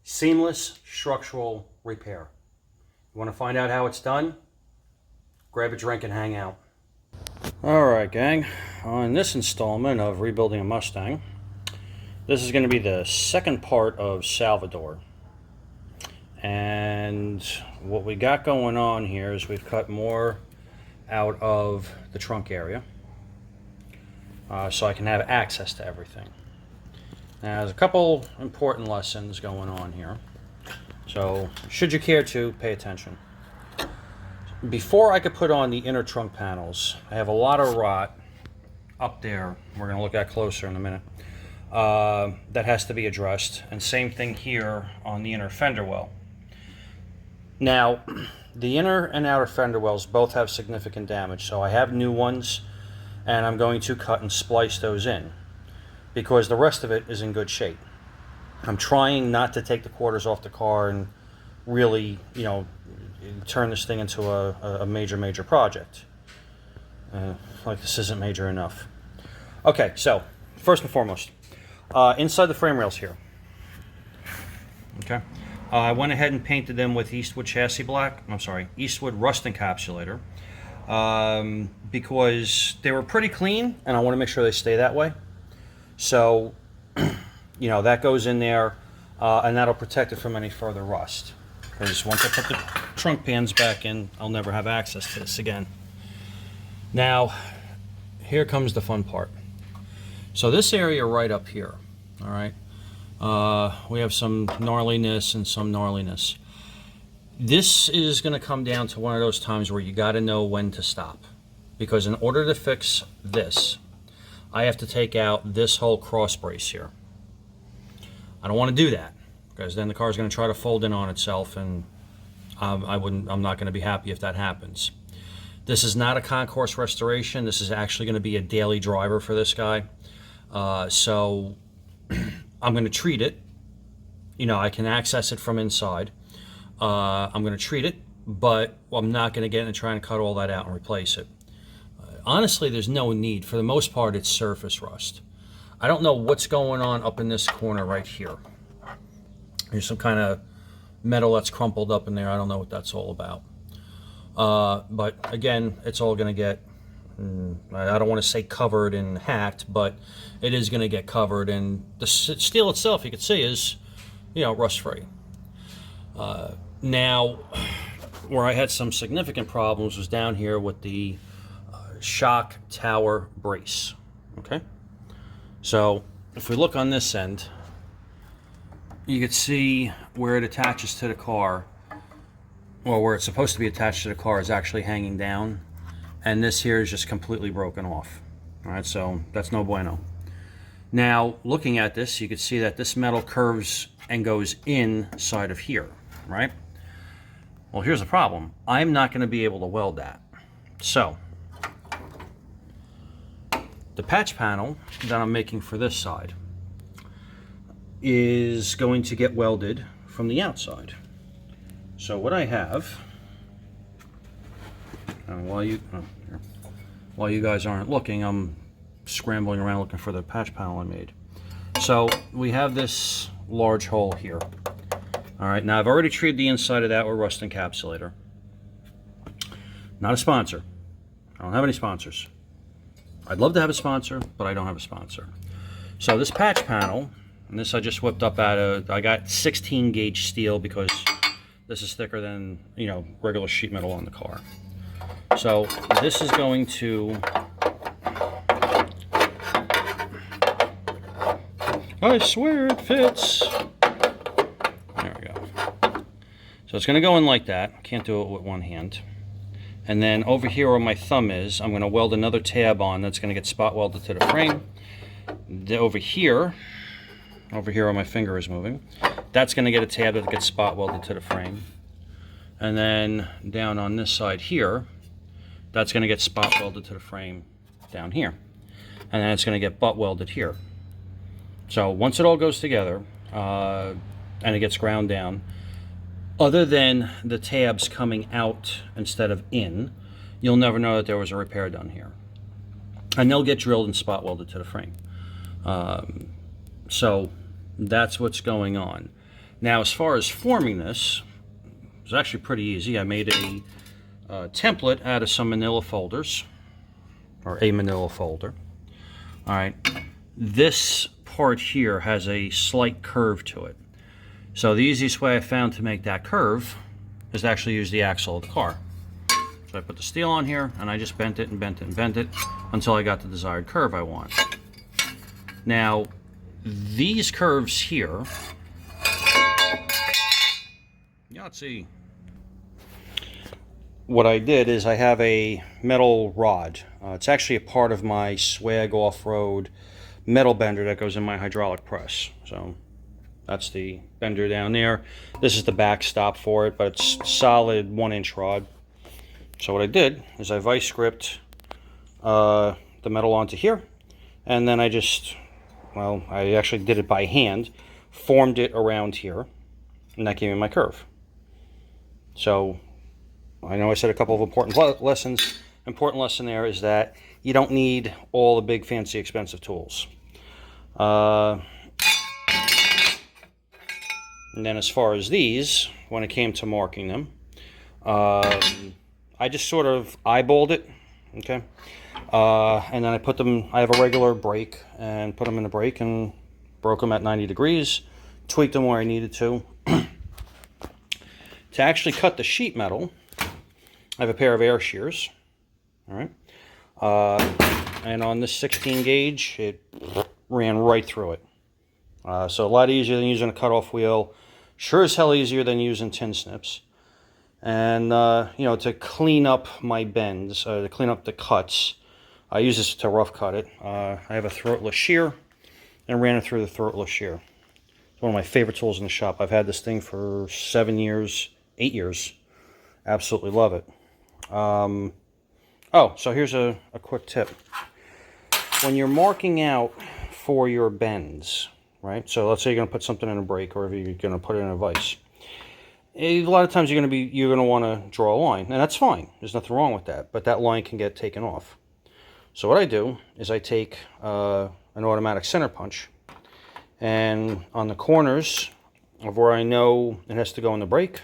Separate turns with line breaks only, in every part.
Seamless structural repair. You want to find out how it's done? Grab a drink and hang out. Alright gang, on this installment of rebuilding a Mustang, this is going to be the second part of Salvador. And what we got going on here is we've cut more out of the trunk area so I can have access to everything. Now, there's a couple important lessons going on here, so should you care to, pay attention. Before I could put on the inner trunk panels, I have a lot of rot up there, we're going to look at closer in a minute, that has to be addressed, and same thing here on the inner fender well. Now, the inner and outer fender wells both have significant damage, so I have new ones, and I'm going to cut and splice those in, because the rest of it is in good shape. I'm trying not to take the quarters off the car and really, turn this thing into a major project. Like this isn't major enough. Okay, so first and foremost, inside the frame rails here. Okay, I went ahead and painted them with Eastwood chassis black. I'm sorry, Eastwood rust encapsulator, because they were pretty clean, and I want to make sure they stay that way. So, that goes in there, and that'll protect it from any further rust. Because once I put the trunk pans back in, I'll never have access to this again. Now, here comes the fun part. So this area right up here, all right, we have some gnarliness and some gnarliness. This is going to come down to one of those times where you got to know when to stop. Because in order to fix this, I have to take out this whole cross brace here. I don't want to do that, because then the car is going to try to fold in on itself, and I'm not going to be happy if that happens. This is not a concourse restoration. This is actually going to be a daily driver for this guy. So I'm going to treat it. I can access it from inside. I'm going to treat it, but I'm not going to get in and try and cut all that out and replace it. Honestly, there's no need. For the most part, it's surface rust. I don't know what's going on up in this corner right here. There's some kind of metal that's crumpled up in there. I don't know what that's all about. But again, it's all going to get, I don't want to say covered and hacked, but it is going to get covered. And the steel itself, you can see, is, rust-free. Now, where I had some significant problems was down here with the shock tower brace. Okay, so if we look on this end, you can see where it attaches to the car, or where it's supposed to be attached to the car, is actually hanging down, and this here is just completely broken off. All right, so that's no bueno. Now, looking at this, you can see that this metal curves and goes inside of here, right? Well, here's the problem. I'm not going to be able to weld that. So the patch panel that I'm making for this side is going to get welded from the outside. So what I have, while you guys aren't looking, I'm scrambling around looking for the patch panel I made. So we have this large hole here. All right, now I've already treated the inside of that with rust encapsulator. Not a sponsor. I don't have any sponsors. I'd love to have a sponsor, but I don't have a sponsor. So this patch panel, and this I just whipped up I got 16 gauge steel, because this is thicker than, regular sheet metal on the car. So this is going to, I swear it fits. There we go. So it's going to go in like that. Can't do it with one hand. And then over here where my thumb is, I'm going to weld another tab on that's going to get spot welded to the frame. Over here where my finger is moving, that's going to get a tab that gets spot welded to the frame. And then down on this side here, that's going to get spot welded to the frame down here. And then it's going to get butt welded here. So once it all goes together, and it gets ground down, other than the tabs coming out instead of in, you'll never know that there was a repair done here. And they'll get drilled and spot welded to the frame. So that's what's going on. Now, as far as forming this, it was actually pretty easy. I made a template out of some manila folders, or a manila folder. All right, this part here has a slight curve to it. So the easiest way I found to make that curve is to actually use the axle of the car. So I put the steel on here, and I just bent it and bent it and bent it until I got the desired curve I want. Now, these curves here, Yahtzee. What I did is I have a metal rod. It's actually a part of my Swag off-road metal bender that goes in my hydraulic press. So that's the bender down there. This is the backstop for it, but it's solid 1-inch rod. So what I did is I vice gripped the metal onto here, and then I just, well, I actually did it by hand, formed it around here, and that gave me my curve. So I know I said a couple of important lessons. Important lesson there is that you don't need all the big, fancy, expensive tools. And then as far as these, when it came to marking them, I just sort of eyeballed it, okay? And then I put them, I have a regular brake, and put them in the brake and broke them at 90 degrees, tweaked them where I needed to. To actually cut the sheet metal, I have a pair of air shears, all right? And on this 16 gauge, it ran right through it. So a lot easier than using a cutoff wheel. Sure as hell easier than using tin snips. And, you know, to clean up my bends, to clean up the cuts, I use this to rough cut it. I have a throatless shear and ran it through the throatless shear. It's one of my favorite tools in the shop. I've had this thing for 7 years, 8 years. Absolutely love it. Oh, so here's a quick tip. When you're marking out for your bends, right? So let's say you're going to put something in a brake, or if you're going to put it in a vise. A lot of times you're going to want to draw a line, and that's fine. There's nothing wrong with that, but that line can get taken off. So what I do is I take an automatic center punch, and on the corners of where I know it has to go in the brake,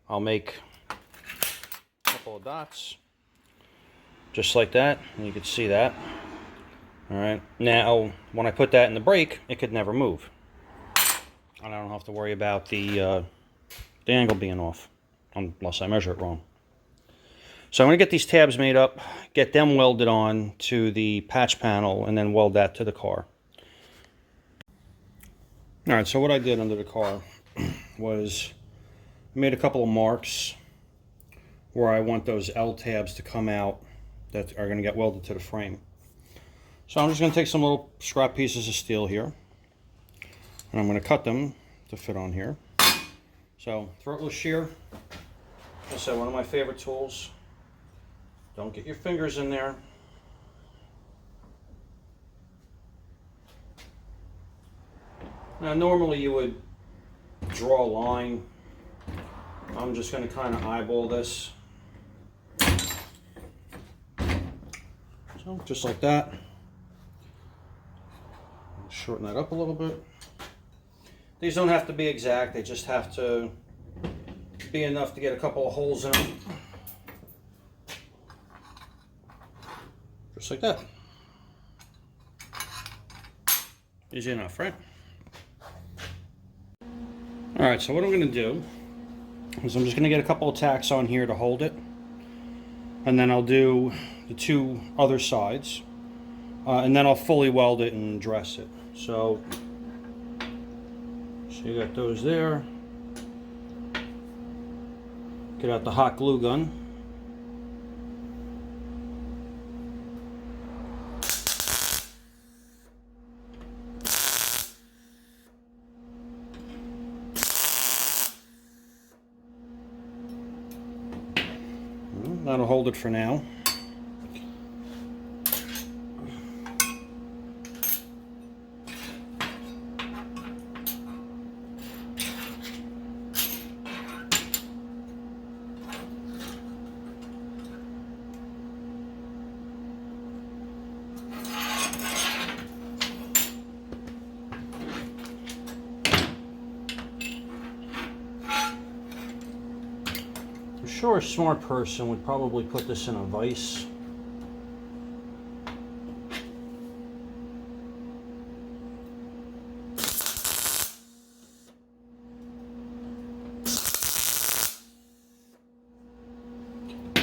I'll make a couple of dots, just like that, and you can see that. All right, now when I put that in the brake, it could never move. And I don't have to worry about the angle being off, unless I measure it wrong. So I'm going to get these tabs made up, get them welded on to the patch panel, and then weld that to the car. All right, so what I did under the car was I made a couple of marks where I want those L tabs to come out that are going to get welded to the frame. So I'm just going to take some little scrap pieces of steel here, and I'm going to cut them to fit on here. So throatless shear, I said, one of my favorite tools. Don't get your fingers in there. Now normally you would draw a line. I'm just going to kind of eyeball this. So just like that. Shorten that up a little bit. These don't have to be exact, they just have to be enough to get a couple of holes in them. Just like that. Easy enough, right? Alright, so what I'm going to do is I'm just going to get a couple of tacks on here to hold it. And then I'll do the two other sides. And then I'll fully weld it and dress it. So you got those there. Get out the hot glue gun. That'll hold it for now. sure a smart person would probably put this in a vise.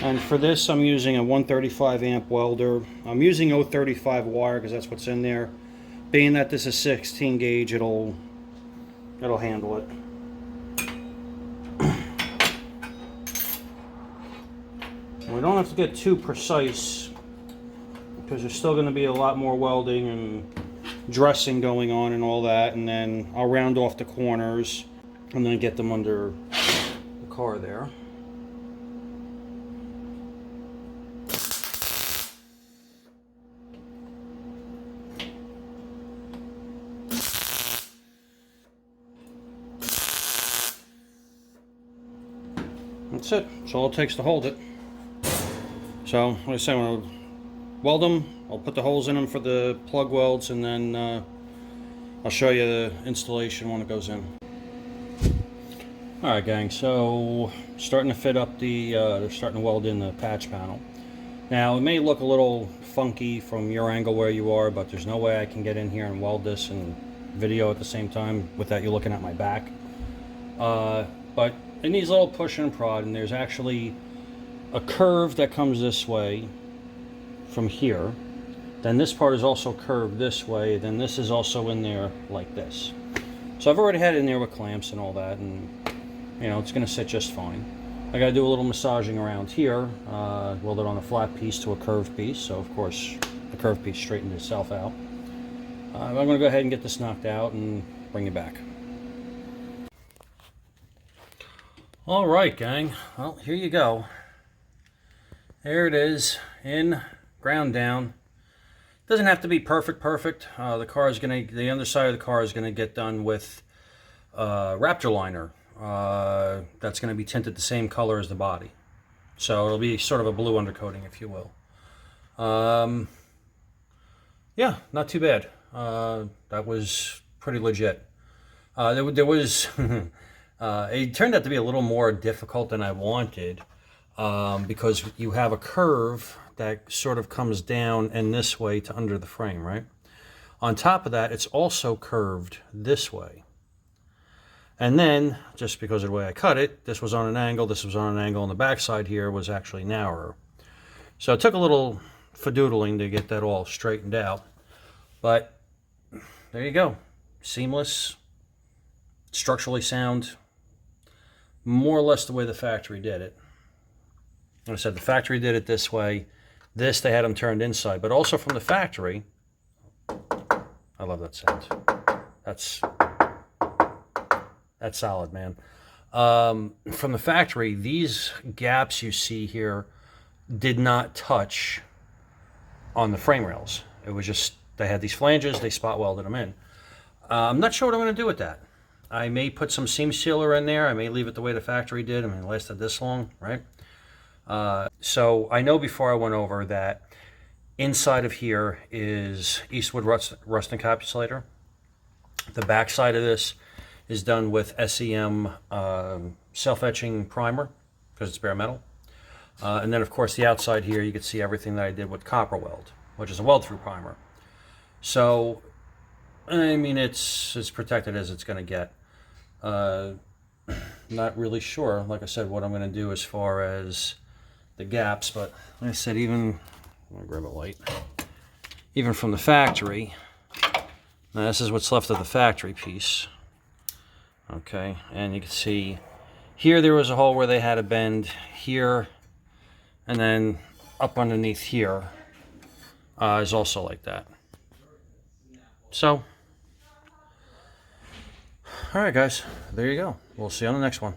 And for this, I'm using a 135 amp welder. I'm using 035 wire because that's what's in there. Being that this is 16 gauge, it'll handle it. We don't have to get too precise because there's still going to be a lot more welding and dressing going on and all that. And then I'll round off the corners and then get them under the car there. That's it. That's all it takes to hold it. So, like I said, when I weld them, I'll put the holes in them for the plug welds, and then I'll show you the installation when it goes in. Alright gang, so starting to fit up the, they're starting to weld in the patch panel. Now, it may look a little funky from your angle where you are, but there's no way I can get in here and weld this and video at the same time without you looking at my back. But it needs a little push and prod, and there's actually a curve that comes this way from here. Then this part is also curved this way, then this is also in there like this. So I've already had it in there with clamps and all that, and you know, it's going to sit just fine. I got to do a little massaging around here, weld it on a flat piece to a curved piece, so of course the curved piece straightened itself out. I'm going to go ahead and get this knocked out and bring it back. Alright gang, well here you go. There it is, in, ground down. Doesn't have to be perfect. The car is gonna, the underside of the car is gonna get done with Raptor liner. That's gonna be tinted the same color as the body. So it'll be sort of a blue undercoating, if you will. Yeah, not too bad. That was pretty legit. There was it turned out to be a little more difficult than I wanted, because you have a curve that sort of comes down and this way to under the frame, right? On top of that, it's also curved this way. And then, just because of the way I cut it, this was on an angle, this was on an angle, and the backside here was actually narrower. So it took a little fadoodling to get that all straightened out. But there you go. Seamless, structurally sound. More or less the way the factory did it. Like I said, the factory did it this way. This, they had them turned inside. But also from the factory, I love that sound. That's solid, man. From the factory, these gaps you see here did not touch on the frame rails. It was just, they had these flanges, they spot welded them in. I'm not sure what I'm going to do with that. I may put some seam sealer in there. I may leave it the way the factory did. I mean, it lasted this long, right? So I know before I went over that inside of here is Eastwood rust encapsulator. The back side of this is done with SEM self-etching primer because it's bare metal. And then, of course, the outside here, you can see everything that I did with copper weld, which is a weld-through primer. So, I mean, it's protected as it's going to get. Not really sure, like I said, what I'm going to do as far as the gaps, but like I said, even, I'm going to grab a light, even from the factory, now this is what's left of the factory piece, okay, and you can see here there was a hole where they had a bend here, and then up underneath here is also like that. So, alright guys, there you go. We'll see you on the next one.